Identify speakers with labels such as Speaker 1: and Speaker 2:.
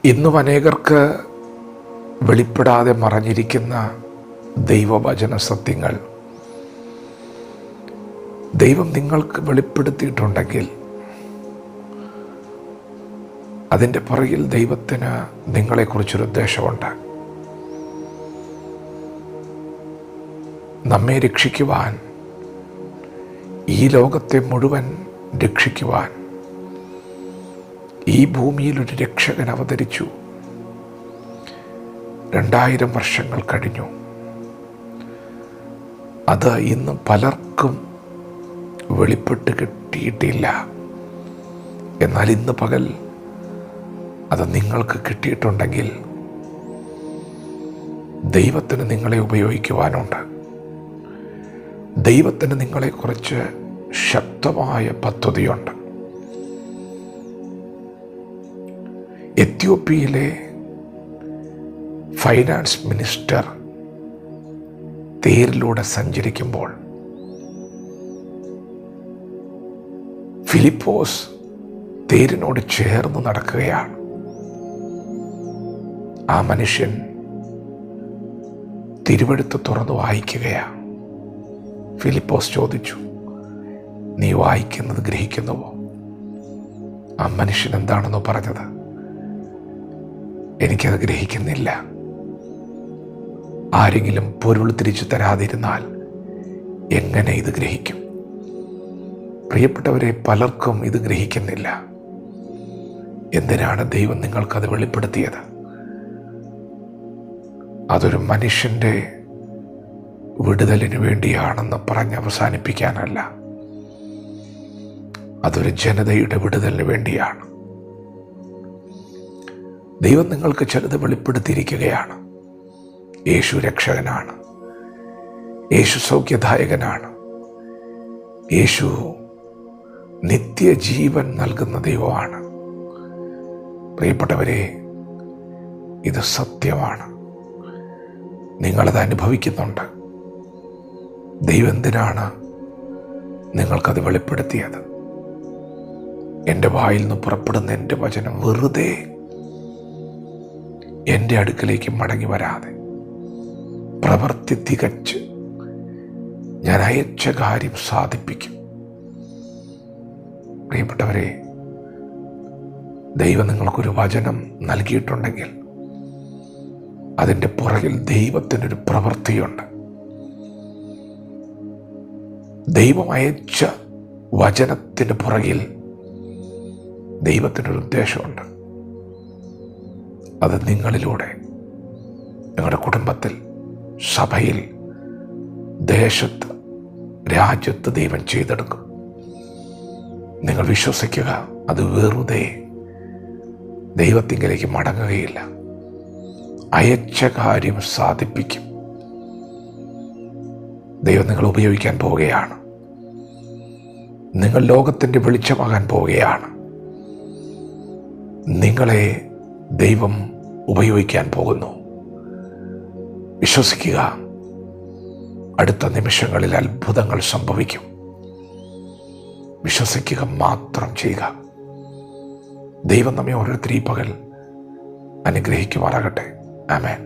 Speaker 1: ഇന്നും അനേകർക്ക് വെളിപ്പെടാതെ മറഞ്ഞിരിക്കുന്ന ദൈവവചന സത്യങ്ങൾ ദൈവം നിങ്ങൾക്ക് വെളിപ്പെടുത്തിയിട്ടുണ്ടെങ്കിൽ അതിൻ്റെ പുറകിൽ ദൈവത്തിന് നിങ്ങളെക്കുറിച്ചൊരു ഉദ്ദേശമുണ്ട്. നമ്മെ രക്ഷിക്കുവാൻ, ഈ ലോകത്തെ മുഴുവൻ രക്ഷിക്കുവാൻ ഈ ഭൂമിയിൽ ഒരു രക്ഷകൻ അവതരിച്ചു. 2000 വർഷങ്ങൾ കഴിഞ്ഞു. അത് ഇന്ന് പലർക്കും വെളിപ്പെട്ട് കിട്ടിയിട്ടില്ല. എന്നാൽ ഇന്ന് പകൽ അത് നിങ്ങൾക്ക് കിട്ടിയിട്ടുണ്ടെങ്കിൽ ദൈവത്തിന് നിങ്ങളെ ഉപയോഗിക്കുവാനുണ്ട്. ദൈവത്തിന് നിങ്ങളെക്കുറിച്ച് ശക്തമായ പദ്ധതിയുണ്ട്. എത്യോപ്യയിലെ ഫൈനാൻസ് മിനിസ്റ്റർ തേരിലൂടെ സഞ്ചരിക്കുമ്പോൾ ഫിലിപ്പോസ് തേരിനോട് ചേർന്ന് നടക്കുകയാണ്. ആ മനുഷ്യൻ തിരുവെഴുത്ത് തുറന്നു വായിക്കുകയാണ്. ഫിലിപ്പോസ് ചോദിച്ചു, നീ വായിക്കുന്നത് ഗ്രഹിക്കുന്നുവോ? ആ മനുഷ്യൻ എന്താണെന്നോ പറഞ്ഞത്, എനിക്കത് ഗ്രഹിക്കുന്നില്ല. ആരെങ്കിലും പൊരുൾ തിരിച്ചു തരാതിരുന്നാൽ എങ്ങനെ ഇത് ഗ്രഹിക്കും? പ്രിയപ്പെട്ടവരെ, പലർക്കും ഇത് ഗ്രഹിക്കുന്നില്ല. എന്തിനാണ് ദൈവം നിങ്ങൾക്കത് വെളിപ്പെടുത്തിയത്? അതൊരു മനുഷ്യൻ്റെ വിടുതലിന് വേണ്ടിയാണെന്ന് പറഞ്ഞ് അവസാനിപ്പിക്കാനല്ല, അതൊരു ജനതയുടെ വിടുതലിന് വേണ്ടിയാണ്. ദൈവം നിങ്ങൾക്ക് ചിലത് വെളിപ്പെടുത്തിയിരിക്കുകയാണ്. യേശു രക്ഷകനാണ്, യേശു സൗഖ്യദായകനാണ്, യേശു നിത്യജീവൻ നൽകുന്ന ദൈവമാണ്. പ്രിയപ്പെട്ടവരെ, ഇത് സത്യമാണ്. നിങ്ങളത് അനുഭവിക്കുന്നുണ്ട്. ദൈവം എന്തിനാണ് നിങ്ങൾക്കത് വെളിപ്പെടുത്തിയത്? എൻ്റെ വായിൽ നിന്ന് പുറപ്പെടുന്ന എൻ്റെ വചനം വെറുതെ എൻ്റെ അടുക്കലേക്ക് മടങ്ങി വരാതെ പ്രവൃത്തി തികച്ച് ഞാൻ അയച്ച കാര്യം സാധിപ്പിക്കും. പ്രിയപ്പെട്ടവരെ, ദൈവം നിങ്ങൾക്കൊരു വചനം നൽകിയിട്ടുണ്ടെങ്കിൽ അതിൻ്റെ പുറകിൽ ദൈവത്തിനൊരു പ്രവൃത്തിയുണ്ട്. ദൈവം അയച്ച വചനത്തിന് പുറകിൽ ദൈവത്തിനൊരു ഉദ്ദേശമുണ്ട്. അത് നിങ്ങളിലൂടെ നിങ്ങളുടെ കുടുംബത്തിൽ, സഭയിൽ, ദേശത്ത്, രാജ്യത്ത് ദൈവം ചെയ്തെടുക്കും. നിങ്ങൾ വിശ്വസിക്കുക. അത് വെറുതെ ദൈവത്തിങ്കലേക്ക് മടങ്ങുകയില്ല. അയച്ച കാര്യം സാധിപ്പിക്കും. ദൈവം നിങ്ങളെ ഉപയോഗിക്കാൻ പോവുകയാണ്. നിങ്ങൾ ലോകത്തിൻ്റെ വെളിച്ചമാകാൻ പോവുകയാണ്. നിങ്ങളെ ദൈവം ഉപയോഗിക്കാൻ പോകുന്നു. വിശ്വസിക്കുക. അടുത്ത നിമിഷങ്ങളിൽ അത്ഭുതങ്ങൾ സംഭവിക്കും. വിശ്വസിക്കുക മാത്രം ചെയ്യുക. ദൈവം നമ്മെ ഓരോരുത്തരും ഈ പകൽ അനുഗ്രഹിക്കുമാറാകട്ടെ. ആമേൻ.